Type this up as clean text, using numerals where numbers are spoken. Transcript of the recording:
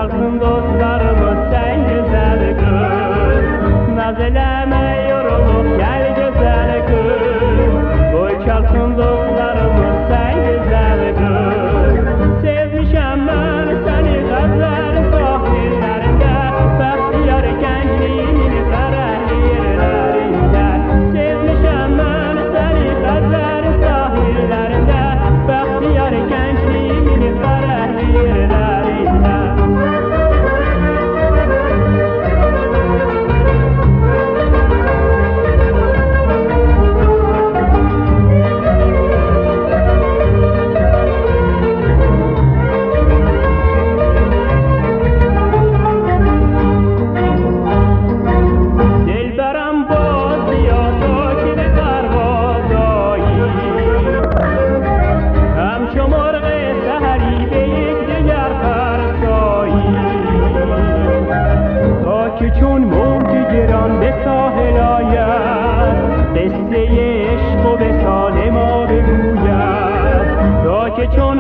çalsın dostlarımız sen güzel kız. Naz eleme yorulup gel güzel kız. Boy çalsın dostlarımız sen güzel kız. Sevmişem ben seni gazların sahillerinde, bahtiyar gençliğinin ferahli yerlerinde. Sevmişem ben seni gazların sahillerinde, bahtiyar gençliğinin ferahli yerlerinde. دلبرم باز بیا تا که به پرواز آیی، همچو مرغ سحری به یکدیگر فرسایی. تا که چون موج گران به ساحل آید، قصه عشق و وصال ما بگوید. تا که چون